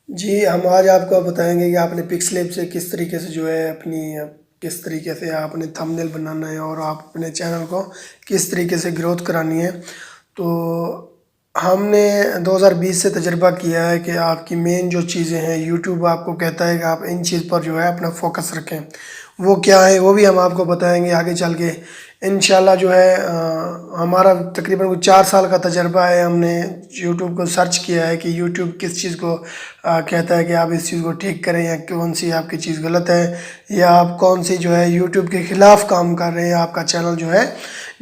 जी, हम आज आपको बताएँगे कि आपने पिक्सलैब से किस तरीके से जो है अपनी किस तरीके से आपने थंबनेल बनाना है और आप अपने चैनल को किस तरीके से ग्रोथ करानी है। तो हमने 2020 से तजुर्बा किया है कि आपकी मेन जो चीज़ें हैं यूट्यूब आपको कहता है कि आप इन चीज़ पर जो है अपना फ़ोकस रखें। वो क्या है वो भी हम आपको बताएँगे आगे चल के। इंशाल्लाह जो है हमारा तकरीबन वो 4 साल का तजुर्बा है। हमने यूट्यूब को सर्च किया है कि यूट्यूब किस चीज़ को कहता है कि आप इस चीज़ को ठीक करें या कौन-सी आपकी चीज़ गलत है या आप कौन-सी जो है यूट्यूब के खिलाफ़ काम कर रहे हैं, आपका चैनल जो है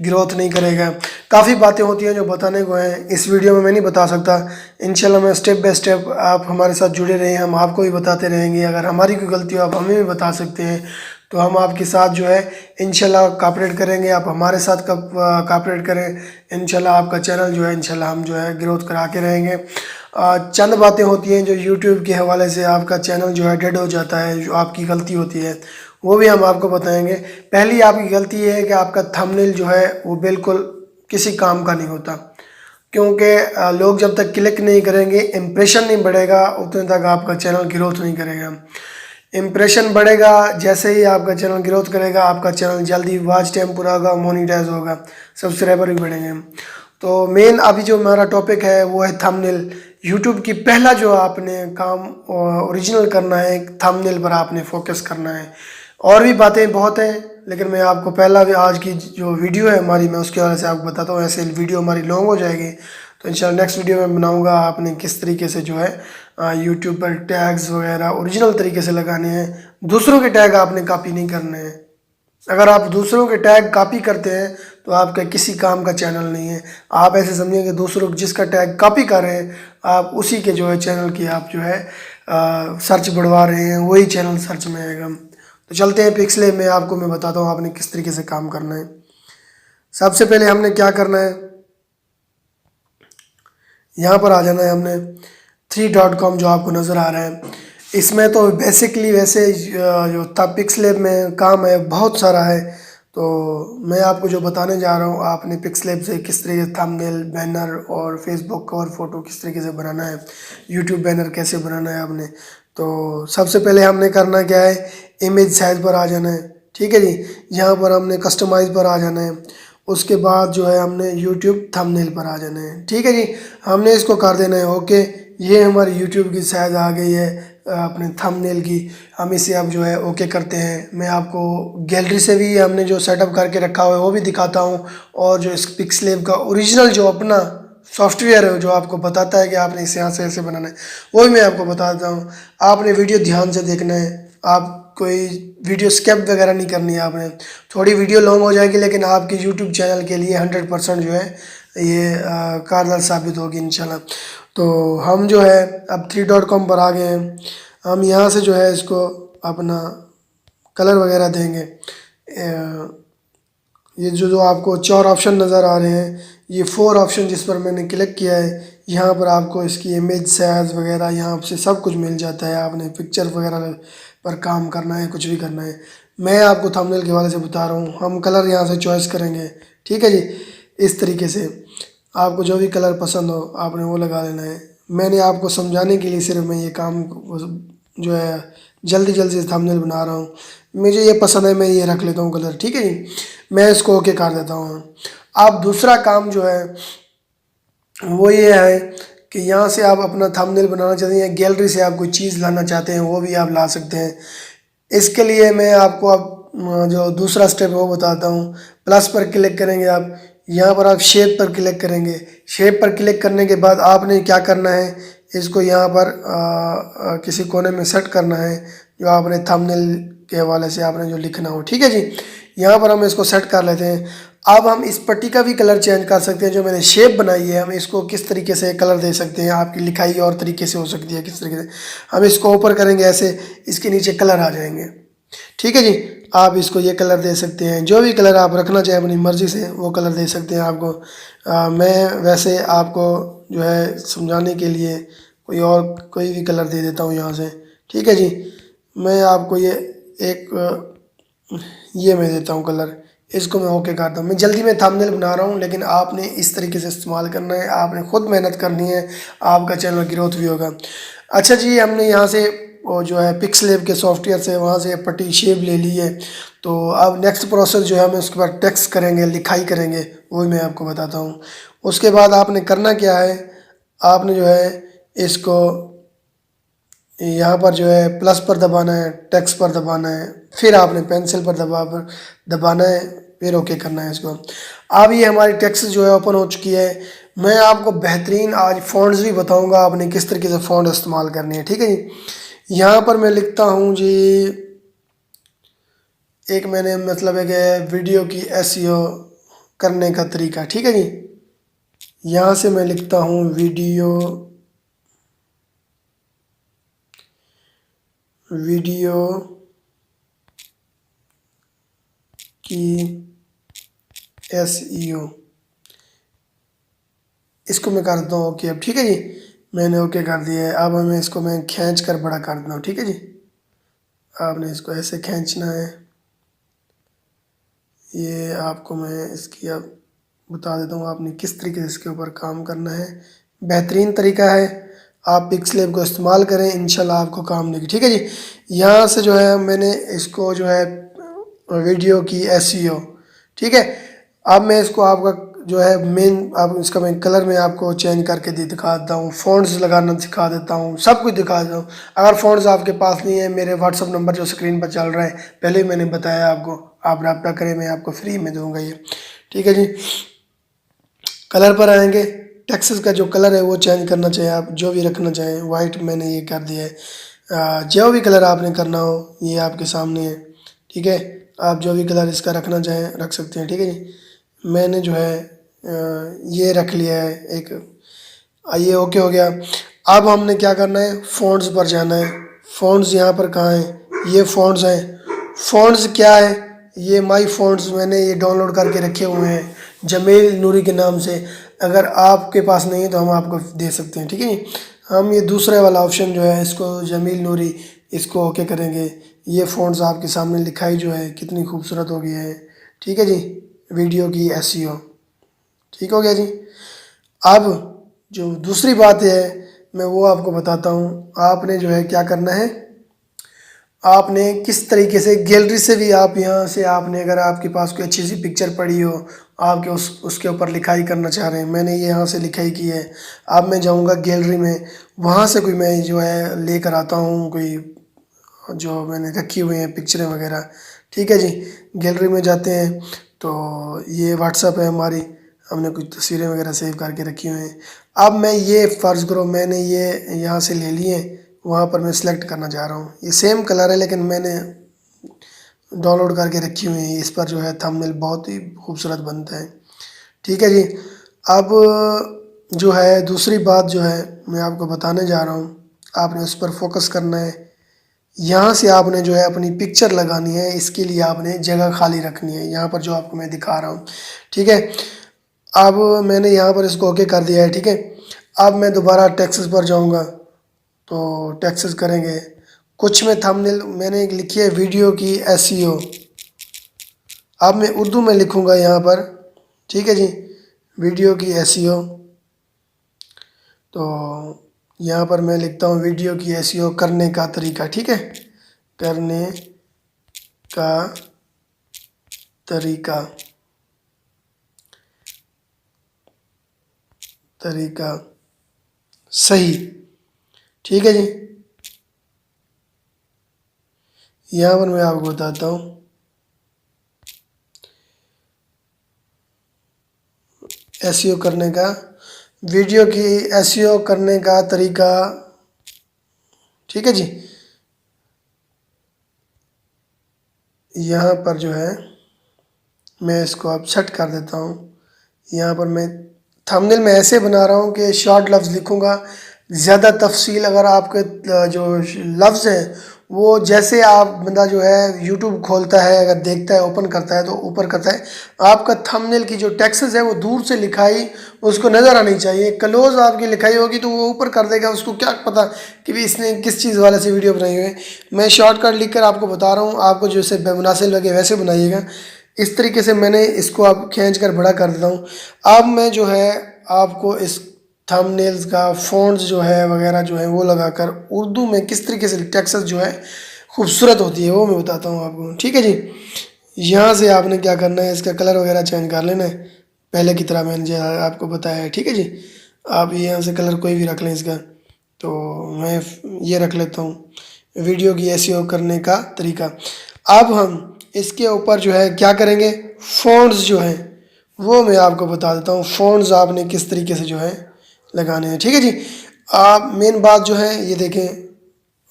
ग्रोथ नहीं करेगा। काफ़ी बातें होती हैं जो बताने को हैं, इस वीडियो में मैं नहीं बता सकता। इंशाल्लाह मैं स्टेप बाय स्टेप आप हमारे साथ जुड़े रहें, हम आपको भी बताते रहेंगे। अगर हमारी कोई गलती हो आप हमें भी बता सकते हैं, तो हम आपके साथ जो है इंशाल्लाह कोऑपरेट करेंगे, आप हमारे साथ कब कोऑपरेट करें। इंशाल्लाह आपका चैनल जो है इंशाल्लाह हम जो है ग्रोथ करा के रहेंगे। चंद बातें होती हैं जो यूट्यूब के हवाले से आपका चैनल जो है डेड हो जाता है, जो आपकी गलती होती है, वो भी हम आपको बताएँगे। पहली आपकी गलती ये है कि आपका थंबनेल जो है वो बिल्कुल किसी काम का नहीं होता, क्योंकि लोग जब तक क्लिक नहीं करेंगे, इम्प्रेशन नहीं बढ़ेगा, उतने तक आपका चैनल ग्रोथ नहीं करेगा। इम्प्रेशन बढ़ेगा, जैसे ही आपका चैनल ग्रोथ करेगा, आपका चैनल जल्दी वॉच टाइम पूरा होगा, मोनेटाइज होगा, सब्सक्राइबर भी बढ़ेंगे। तो मेन अभी जो हमारा टॉपिक है वो है थंबनेल। यूट्यूब की पहला जो आपने काम ओरिजिनल करना है, थंबनेल पर आपने फोकस करना है। और भी बातें बहुत हैं, लेकिन मैं आपको पहला भी आज की जो वीडियो है हमारी, मैं उसके वाले से आपको बताता हूँ। ऐसे वीडियो हमारी लॉन्ग हो जाएगी, तो इंशाल्लाह नेक्स्ट वीडियो में बनाऊँगा आपने किस तरीके से जो है यूट्यूब पर टैग्स वगैरह ओरिजिनल तरीके से लगाने हैं। दूसरों के टैग आपने कॉपी नहीं करने हैं। अगर आप दूसरों के टैग कॉपी करते हैं तो आपका किसी काम का चैनल नहीं है। आप ऐसे समझिए कि दूसरों जिसका टैग कॉपी कर रहे हैं, आप उसी के जो है चैनल की आप जो है सर्च बढ़वा रहे हैं, वही चैनल सर्च में आएगा। तो चलते हैं पिक्सलैब में, आपको मैं बताता हूँ आपने किस तरीके से काम करना है। सबसे पहले हमने क्या करना है, यहाँ पर आ जाना है हमने 3.com जो आपको नज़र आ रहा है। इसमें तो बेसिकली वैसे जो था पिक्सलैब में काम है बहुत सारा है। तो मैं आपको जो बताने जा रहा हूँ, आपने पिक्सलैब से किस तरीके से थंबनेल, बैनर और फेसबुक कवर फ़ोटो किस तरीके से बनाना है, यूट्यूब बैनर कैसे बनाना है आपने। तो सबसे पहले हमने करना क्या है, इमेज साइज़ पर आ जाना है। ठीक है जी, यहाँ पर हमने कस्टमाइज़ पर आ जाना है। उसके बाद जो है हमने यूट्यूब थंबनेल पर आ जाना है। ठीक है जी, हमने इसको कर देना है ओके। ये हमारी यूट्यूब की साइज़ आ गई है अपने थंबनेल की। हम इसे अब जो है ओके करते हैं। मैं आपको गैलरी से भी हमने जो सेटअप करके रखा हुआ है वो भी दिखाता हूँ, और जो इस पिक्सलैब का ओरिजिनल जो अपना सॉफ्टवेयर है जो आपको बताता है कि आपने इसे यहाँ से ऐसे बनाना है, वो भी मैं आपको बताता हूँ। आपने वीडियो ध्यान से देखना है, आप कोई वीडियो स्किप वगैरह नहीं करनी है आपने। थोड़ी वीडियो लॉन्ग हो जाएगी, लेकिन आपके यूट्यूब चैनल के लिए 100% जो है ये कारगर साबित होगी इंशाल्लाह। तो हम जो है अब 3.com पर आ गए हैं। हम यहाँ से जो है इसको अपना कलर वगैरह देंगे। ये जो आपको 4 ऑप्शन नज़र आ रहे हैं, ये 4 ऑप्शन जिस पर मैंने क्लिक किया है, यहाँ पर आपको इसकी इमेज साइज़ वगैरह यहाँ से सब कुछ मिल जाता है। आपने पिक्चर वगैरह पर काम करना है, कुछ भी करना है। मैं आपको थंबनेल के हवाले से बता रहा हूँ। हम कलर यहाँ से चॉइस करेंगे। ठीक है जी, इस तरीके से आपको जो भी कलर पसंद हो आपने वो लगा लेना है। मैंने आपको समझाने के लिए सिर्फ मैं ये काम जो है जल्दी जल्दी से थंबनेल बना रहा हूँ। मुझे ये पसंद है, मैं ये रख लेता हूँ कलर। ठीक है जी, मैं इसको ओके कर देता हूँ। अब दूसरा काम जो है वो ये है कि यहाँ से आप अपना थंबनेल बनाना चाहते हैं, गैलरी से आप कोई चीज़ लाना चाहते हैं, वो भी आप ला सकते हैं। इसके लिए मैं आपको अब जो दूसरा स्टेप है वो बताता हूँ। प्लस पर क्लिक करेंगे आप, यहाँ पर आप शेप पर क्लिक करेंगे। शेप पर क्लिक करने के बाद आपने क्या करना है, इसको यहाँ पर किसी कोने में सेट करना है, जो आपने थंबनेल के हवाले से आपने जो लिखना हो। ठीक है जी, यहाँ पर हम इसको सेट कर लेते हैं। अब हम इस पट्टी का भी कलर चेंज कर सकते हैं। जो मैंने शेप बनाई है, हम इसको किस तरीके से कलर दे सकते हैं, आपकी लिखाई और तरीके से हो सकती है किस तरीके से। हम इसको ऊपर करेंगे ऐसे, इसके नीचे कलर आ जाएंगे। ठीक है जी, आप इसको ये कलर दे सकते हैं, जो भी कलर आप रखना चाहें अपनी मर्ज़ी से वो कलर दे सकते हैं आपको। मैं वैसे आपको जो है समझाने के लिए कोई भी कलर दे देता हूँ यहाँ से। ठीक है जी, मैं आपको ये एक ये मैं देता हूँ कलर, इसको मैं ओके करता हूँ। मैं जल्दी में थंबनेल बना रहा हूँ, लेकिन आपने इस तरीके से इस्तेमाल करना है, आपने खुद मेहनत करनी है, आपका चैनल ग्रोथ भी होगा। अच्छा जी, हमने यहाँ से वो जो है पिक्सलैब के सॉफ्टवेयर से वहाँ से पट्टी शेप ले ली है। तो अब नेक्स्ट प्रोसेस जो है, हमें उसके बाद टेक्स्ट करेंगे, लिखाई करेंगे, वो मैं आपको बताता हूँ। उसके बाद आपने करना क्या है, आपने जो है इसको यहाँ पर जो है प्लस पर दबाना है, टेक्स्ट पर दबाना है, फिर आपने पेंसिल पर दबाना है, फिर ओके करना है इसको। अब ये हमारी टेक्स्ट जो है ओपन हो चुकी है। मैं आपको बेहतरीन आज फ़ॉन्ट्स भी बताऊंगा आपने किस तरीके से फ़ॉन्ट इस्तेमाल करनी है, ठीक है जी। यहाँ पर मैं लिखता हूँ जी, एक मैंने मतलब एक वीडियो की एसईओ करने का तरीका, ठीक है जी। यहाँ से मैं लिखता हूँ वीडियो की एसईओ, इसको मैं कर देता हूँ ओके। अब ठीक है जी, मैंने ओके कर दिया है। अब हमें इसको मैं खींच कर बड़ा कर देता हूँ, ठीक है जी। आपने इसको ऐसे खींचना है। ये आपको मैं इसकी अब बता देता हूँ आपने किस तरीके से इसके ऊपर काम करना है। बेहतरीन तरीका है, आप पिक्सलैब को इस्तेमाल करें, इंशाल्लाह आपको काम देगी, ठीक है जी। यहाँ से जो है मैंने इसको जो है वीडियो की एसईओ, ठीक है। अब मैं इसको आपका जो है मेन, आप इसका मैं कलर में आपको चेंज करके दिखा देता हूँ, फ़ॉन्ट्स लगाना सिखा देता हूँ, सब कुछ दिखा देता हूँ। अगर फ़ॉन्ट्स आपके पास नहीं है, मेरे व्हाट्सअप नंबर जो स्क्रीन पर चल रहा है, पहले ही मैंने बताया आपको, आप रब्ता करें, मैं आपको फ्री में दूंगा ये, ठीक है जी। कलर पर आएंगे, टेक्स्ट का जो कलर है वो चेंज करना चाहिए, आप जो भी रखना चाहें। वाइट मैंने ये कर दिया है। जो भी कलर आपने करना हो ये आपके सामने है, ठीक है। आप जो भी कलर इसका रखना चाहें रख सकते हैं, ठीक है जी। मैंने जो है ये रख लिया है एक, ये ओके हो गया। अब हमने क्या करना है, फ़ॉन्ट्स पर जाना है। फ़ॉन्ट्स यहाँ पर कहाँ हैं, ये फ़ॉन्ट्स हैं। फ़ॉन्ट्स क्या है, ये माई फ़ॉन्ट्स मैंने ये डाउनलोड करके रखे हुए हैं जमील नूरी के नाम से। अगर आपके पास नहीं है तो हम आपको दे सकते हैं, ठीक है। हम ये दूसरे वाला ऑप्शन जो है इसको जमील नूरी, इसको ओके करेंगे। ये फ़ॉन्ट्स आपके सामने लिखाई जो है कितनी खूबसूरत हो गई है, ठीक है जी। वीडियो की एसईओ, ठीक हो गया जी। अब जो दूसरी बात है मैं वो आपको बताता हूँ। आपने जो है क्या करना है, आपने किस तरीके से गैलरी से भी आप यहाँ से आपने, अगर आपके पास कोई अच्छी सी पिक्चर पड़ी हो, आपके उसके ऊपर लिखाई करना चाह रहे हैं, मैंने ये यहाँ से लिखाई की है। अब मैं जाऊँगा गैलरी में, वहाँ से कोई मैं जो है लेकर आता हूँ कोई जो मैंने रखी हुई हैं पिक्चरें वगैरह, ठीक है जी। गैलरी में जाते हैं तो ये व्हाट्सअप है हमारी, हमने कुछ तस्वीरें वगैरह सेव करके रखी हुई हैं। अब मैं ये फ़र्ज़ करो मैंने ये यहाँ से ले लिए, वहाँ पर मैं सिलेक्ट करना चाह रहा हूँ। ये सेम कलर है लेकिन मैंने डाउनलोड करके रखी हुई है, इस पर जो है थंबनेल बहुत ही खूबसूरत बनता है, ठीक है जी। अब जो है दूसरी बात जो है मैं आपको बताने जा रहा हूँ, आपने उस पर फोकस करना है। यहाँ से आपने जो है अपनी पिक्चर लगानी है, इसके लिए आपने जगह खाली रखनी है, यहाँ पर जो आपको मैं दिखा रहा हूँ, ठीक है। अब मैंने यहाँ पर इसको ओके कर दिया है, ठीक है। अब मैं दोबारा टेक्स्ट पर जाऊँगा तो टेक्स्ट करेंगे। कुछ में थंबनेल मैंने एक लिखी है वीडियो की एसईओ, अब मैं उर्दू में लिखूँगा यहाँ पर, ठीक है जी, वीडियो की एसईओ। तो यहाँ पर मैं लिखता हूँ वीडियो की एसईओ करने का तरीका, ठीक है, करने का तरीका, तरीका सही, ठीक है जी। यहाँ पर मैं आपको बताता हूँ, एसईओ करने का, वीडियो की एसईओ करने का तरीका, ठीक है जी। यहाँ पर जो है मैं इसको अब सेट कर देता हूँ। यहाँ पर मैं थंबनेल में ऐसे बना रहा हूँ कि शॉर्ट लफ्ज़ लिखूँगा, ज़्यादा तफसील अगर आपके जो लफ्ज़ हैं वो जैसे आप बंदा जो है यूट्यूब खोलता है, अगर देखता है, ओपन करता है तो ऊपर करता है, आपका थंबनेल की जो टेक्स्ट है वो दूर से लिखाई उसको नज़र आनी चाहिए। क्लोज आपकी लिखाई होगी तो वो ऊपर कर देगा, उसको क्या पता कि भी इसने किस चीज़ वाले से वीडियो बनाई हुई है। मैं शॉर्टकट लिख कर आपको बता रहा हूँ, आपको जैसे मुनासिब लगे वैसे बनाइएगा। इस तरीके से मैंने इसको अब खींच कर बड़ा कर देता हूँ। अब मैं जो है आपको इस थंबनेल्स का फ़ॉन्ट्स जो है वगैरह जो है वो लगाकर उर्दू में किस तरीके से टेक्स्ट जो है खूबसूरत होती है वो मैं बताता हूँ आपको। ठीक है जी। यहाँ से आपने क्या करना है, इसका कलर वगैरह चेंज कर लेना है पहले की तरह मैंने जो आपको बताया है। ठीक है जी। आप यहाँ से कलर कोई भी रख लें इसका, तो मैं ये रख लेता हूँ, वीडियो की एसईओ करने का तरीका। अब हम इसके ऊपर जो है क्या करेंगे, फ़ॉन्ट्स जो हैं वो मैं आपको बता देता हूँ। फ़ॉन्ट्स आपने किस तरीके से जो है लगाने हैं। ठीक है जी। आप मेन बात जो है ये देखें,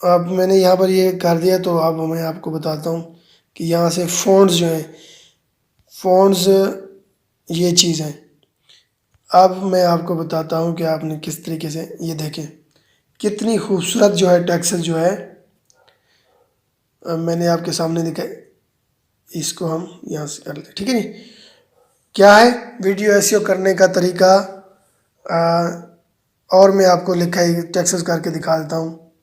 अब मैंने यहाँ पर ये कर दिया, तो अब मैं आपको बताता हूँ कि यहाँ से फ़ॉन्ट्स जो हैं, फ़ॉन्ट्स ये चीज़ है। अब मैं आपको बताता हूँ कि आपने किस तरीके से, ये देखें कितनी खूबसूरत जो है टेक्स्ट जो है मैंने आपके सामने दिखाई। इसको हम यहाँ से कर लें। ठीक है जी। क्या है वीडियो एसईओ करने का तरीका, और मैं आपको लिखा है टेक्स्ट करके दिखा देता हूँ।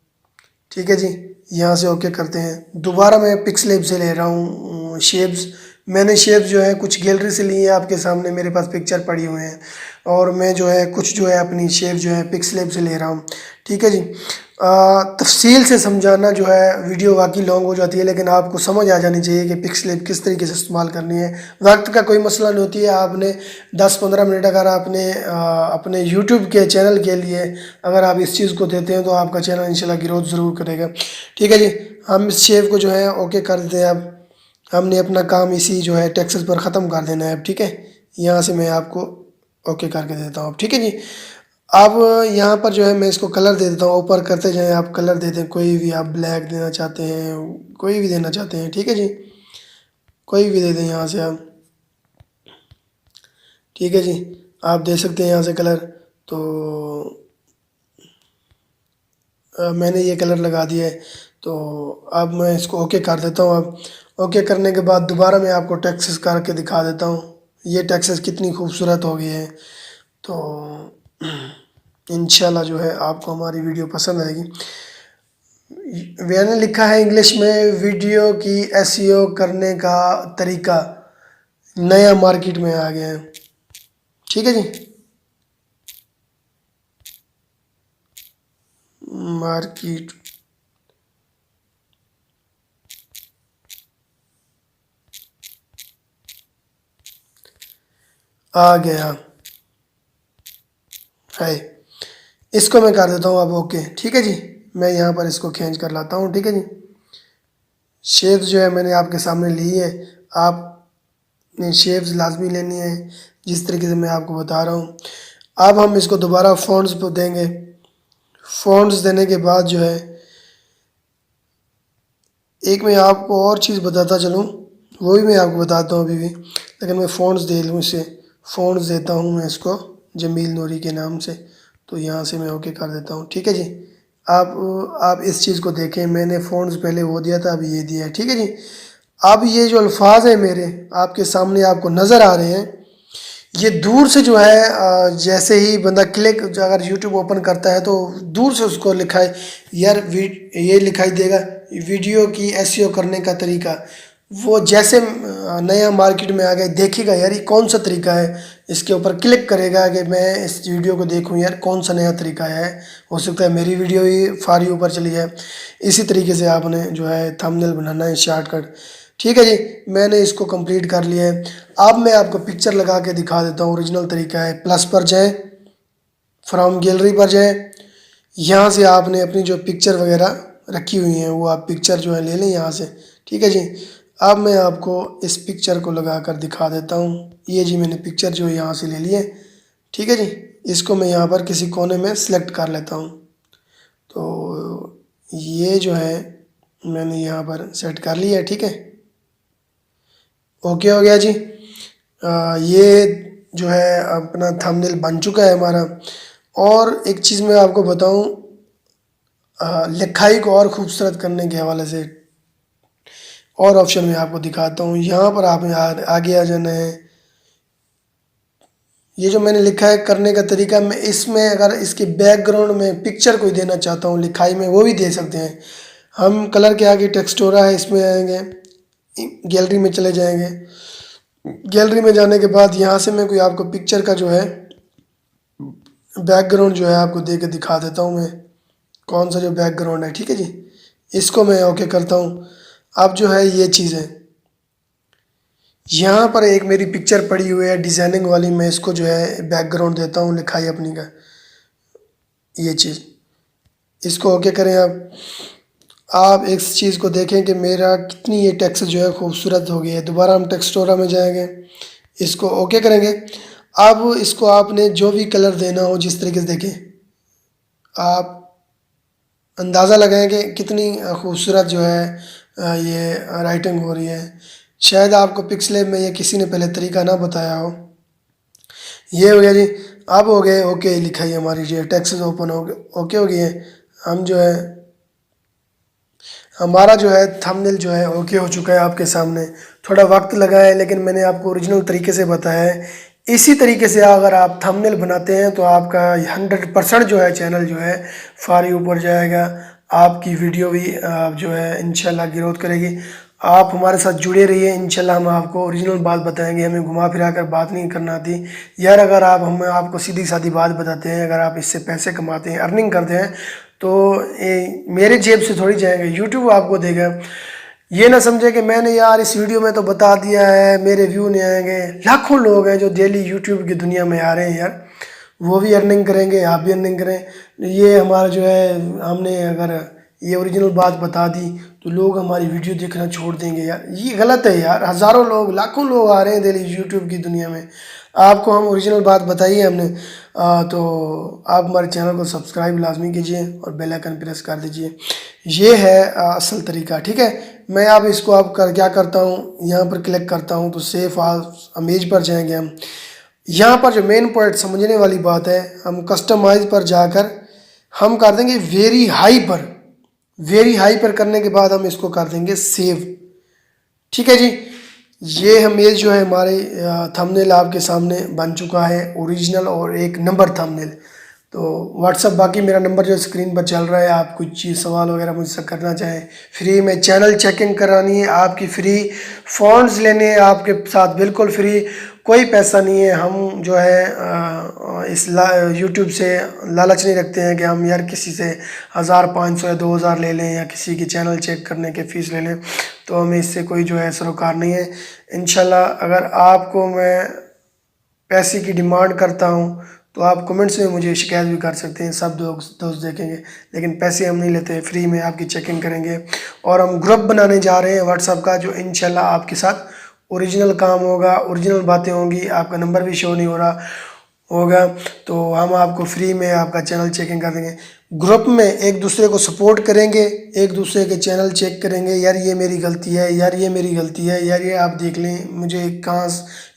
ठीक है जी। यहाँ से ओके करते हैं। दोबारा मैं पिक्सलेब से ले रहा हूँ शेप्स। मैंने शेप्स जो है कुछ गैलरी से लिए हैं, आपके सामने मेरे पास पिक्चर पड़ी हुए हैं, और मैं जो है कुछ जो है अपनी शेप जो है पिक्सलेब से ले रहा हूँ। ठीक है जी। तफसील से समझाना जो है वीडियो वाकई लॉन्ग हो जाती है, लेकिन आपको समझ आ जानी चाहिए कि पिक्सलेब किस तरीके से इस्तेमाल करनी है। वक्त का कोई मसला नहीं होती है। आपने 10-15 मिनट अगर आपने अपने यूट्यूब के चैनल के लिए अगर आप इस चीज़ को देते हैं तो आपका चैनल इंशाल्लाह ग्रोथ ज़रूर करेगा। ठीक है जी। हम इस शेप को जो है ओके कर देते हैं। अब हमने अपना काम इसी जो है टेक्स्ट पर ख़त्म कर देना है अब। ठीक है। यहाँ से मैं आपको ओके करके देता हूँ। ठीक है जी। अब यहाँ पर जो है मैं इसको कलर दे देता हूँ, ऊपर करते जाएं आप कलर दे दें, कोई भी आप ब्लैक देना चाहते हैं, कोई भी देना चाहते हैं। ठीक है जी। कोई भी दे दें यहाँ से आप। ठीक है जी। आप दे सकते हैं यहाँ से कलर। तो मैंने ये कलर लगा दिया है, तो अब मैं इसको ओके कर देता हूँ। अब ओके करने के बाद दोबारा मैं आपको टेक्स्ट करके दिखा देता हूँ ये टेक्स्ट कितनी खूबसूरत हो गई है। तो इंशाल्लाह जो है आपको हमारी वीडियो पसंद आएगी। मैंने लिखा है इंग्लिश में वीडियो की एसईओ करने का तरीका नया मार्केट में आ गया है। ठीक है जी। मार्केट आ गया है। इसको मैं कर देता हूँ अब ओके। ठीक है जी। मैं यहाँ पर इसको खींच कर लाता हूँ। ठीक है जी। शेप्स जो है मैंने आपके सामने ली है। आपने शेप्स लाजमी लेनी है जिस तरीके से मैं आपको बता रहा हूँ। अब हम इसको दोबारा फ़ॉन्ट्स पर देंगे। फ़ॉन्ट्स देने के बाद जो है एक मैं आपको और चीज़ बताता चलूँ, वो भी मैं आपको बताता हूँ अभी भी, लेकिन मैं फ़ॉन्ट्स दे लूँ इसे। फ़ॉन्ट्स देता हूँ मैं इसको जमील नूरी के नाम से। तो यहाँ से मैं ओके कर देता हूँ। ठीक है जी। आप इस चीज़ को देखें, मैंने फ़ॉन्ट्स पहले वो दिया था, अभी ये दिया है। ठीक है जी। अब ये जो अल्फाज हैं मेरे आपके सामने आपको नज़र आ रहे हैं, ये दूर से जो है जैसे ही बंदा क्लिक अगर यूट्यूब ओपन करता है तो दूर से उसको लिखा है यार ये लिखाई देगा वीडियो की एसईओ करने का तरीका। वो जैसे नया मार्केट में आ गए देखेगा यार ये कौन सा तरीका है, इसके ऊपर क्लिक करेगा कि मैं इस वीडियो को देखूं यार कौन सा नया तरीका है। हो सकता है मेरी वीडियो ही फारी ऊपर चली जाए। इसी तरीके से आपने जो है थंबनेल बनाना है शॉर्टकट। ठीक है जी। मैंने इसको कंप्लीट कर लिया है। अब मैं आपको पिक्चर लगा के दिखा देता हूँ। ओरिजिनल तरीका है, प्लस पर जाएं, फ्रॉम गैलरी पर जाएं, यहाँ से आपने अपनी जो पिक्चर वगैरह रखी हुई हैं वो आप पिक्चर जो है ले लें यहाँ से। ठीक है जी। अब मैं आपको इस पिक्चर को लगा कर दिखा देता हूँ। ये जी मैंने पिक्चर जो है यहाँ से ले ली है। ठीक है जी। इसको मैं यहाँ पर किसी कोने में सेलेक्ट कर लेता हूँ। तो ये जो है मैंने यहाँ पर सेट कर लिया है। ठीक है। ओके हो गया जी। ये जो है अपना थंबनेल बन चुका है हमारा। और एक चीज़ मैं आपको बताऊं, लिखाई को और खूबसूरत करने के हवाले से और ऑप्शन मैं आपको दिखाता हूँ। यहाँ पर आप आगे आ जाना है। ये जो मैंने लिखा है करने का तरीका, मैं इसमें अगर इसके बैकग्राउंड में पिक्चर कोई देना चाहता हूँ लिखाई में वो भी दे सकते हैं। हम कलर के आगे टेक्स्टोरा है इसमें आएंगे, गैलरी में चले जाएंगे। गैलरी में जाने के बाद यहाँ से मैं कोई आपको पिक्चर का जो है बैकग्राउंड जो है आपको दे के दिखा देता हूँ मैं, कौन सा जो बैकग्राउंड है, ठीक है जी। इसको मैं ओके करता हूँ। अब जो है ये चीज़ है, यहाँ पर एक मेरी पिक्चर पड़ी हुई है डिज़ाइनिंग वाली, मैं इसको जो है बैकग्राउंड देता हूँ लिखाई अपनी का, ये चीज़, इसको ओके करें। आप इस चीज़ को देखें कि मेरा कितनी ये टेक्स्ट जो है खूबसूरत हो गया है। दोबारा हम टेक्स्टोरा में जाएंगे, इसको ओके करेंगे। अब इसको आपने जो भी कलर देना हो जिस तरीके से, देखें आप अंदाज़ा लगाएं कि कितनी खूबसूरत जो है ये राइटिंग हो रही है। शायद आपको पिक्सलेब में ये किसी ने पहले तरीका ना बताया हो। ये हो गया जी। अब हो गए ओके लिखाई हमारी जो टेक्स्ट ओपन हो गए, ओके हो गई है। हम जो है हमारा जो है थंबनेल जो है ओके हो चुका है आपके सामने। थोड़ा वक्त लगा है लेकिन मैंने आपको ओरिजिनल तरीके से बताया है। इसी तरीके से अगर आप थंबनेल बनाते हैं तो आपका 100% जो है चैनल जो है फारी ऊपर जाएगा। आपकी वीडियो भी जो है इंशाल्लाह ग्रोथ करेगी। आप हमारे साथ जुड़े रहिए, इंशाल्लाह हम आपको ओरिजिनल बात बताएंगे। हमें घुमा फिरा कर बात नहीं करना आती यार। अगर आप हमें आपको सीधी सादी बात बताते हैं, अगर आप इससे पैसे कमाते हैं, अर्निंग करते हैं, तो मेरे जेब से थोड़ी जाएंगे, यूट्यूब आपको देगा। ये ना समझे कि मैंने यार इस वीडियो में तो बता दिया है मेरे व्यू नहीं आएंगे। लाखों लोग हैं जो डेली यूट्यूब की दुनिया में आ रहे हैं यार, वो भी अर्निंग करेंगे, आप भी अर्निंग करें। ये हमारा जो है, हमने अगर ये ओरिजिनल बात बता दी तो लोग हमारी वीडियो देखना छोड़ देंगे यार। ये गलत है यार। हज़ारों लोग, लाखों लोग आ रहे हैं डेली यूट्यूब की दुनिया में। आपको हम ओरिजिनल बात बताई है हमने। तो आप हमारे चैनल को सब्सक्राइब लाजमी कीजिए और बेल आइकन प्रेस कर दीजिए। ये है असल तरीका, ठीक है। मैं अब इसको अब क्या करता हूँ, यहाँ पर क्लिक करता हूँ तो सेव आज इमेज पर जाएंगे हम। यहाँ पर जो मेन पॉइंट समझने वाली बात है, हम कस्टमाइज पर जाकर हम कर देंगे वेरी हाई पर। वेरी हाई पर करने के बाद हम इसको कर देंगे सेव, ठीक है जी। ये इमेज जो है हमारे थंबनेल आपके सामने बन चुका है, ओरिजिनल और एक नंबर थंबनेल। तो व्हाट्सअप, बाकी मेरा नंबर जो स्क्रीन पर चल रहा है, आप कुछ चीज़ सवाल वगैरह मुझसे करना चाहें, फ्री में चैनल चेकिंग करानी है आपकी, फ्री फ़ॉन्ट्स लेने हैं आपके साथ बिल्कुल फ्री, कोई पैसा नहीं है। हम जो है इस यूट्यूब से लालच नहीं रखते हैं कि हम यार किसी से 1500 या 2000 ले लें या किसी की चैनल चेक करने के फ़ीस ले लें, तो हमें इससे कोई जो है सरोकार नहीं है। इंशाल्लाह अगर आपको मैं पैसे की डिमांड करता हूँ तो आप कमेंट्स में मुझे शिकायत भी कर सकते हैं, सब दोस्त देखेंगे, लेकिन पैसे हम नहीं लेते, फ्री में आपकी चेकिंग करेंगे। और हम ग्रुप बनाने जा रहे हैं व्हाट्सएप का, जो इंशाल्लाह आपके साथ ओरिजिनल काम होगा, ओरिजिनल बातें होंगी। आपका नंबर भी शो नहीं हो रहा होगा तो हम आपको फ्री में आपका चैनल चेकिंग कर देंगे। ग्रुप में एक दूसरे को सपोर्ट करेंगे, एक दूसरे के चैनल चेक करेंगे, यार ये मेरी गलती है, यार ये मेरी गलती है, यार ये आप देख लें मुझे कहाँ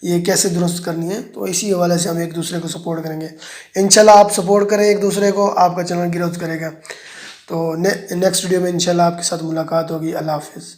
ये कैसे दुरुस्त करनी है। तो इसी हवाले से हम एक दूसरे को सपोर्ट करेंगे। इंशाल्लाह आप सपोर्ट करें एक दूसरे को, आपका चैनल ग्रोथ करेगा। तो नेक्स्ट वीडियो में इंशाल्लाह आपके साथ मुलाकात होगी। अल्लाह हाफिज़।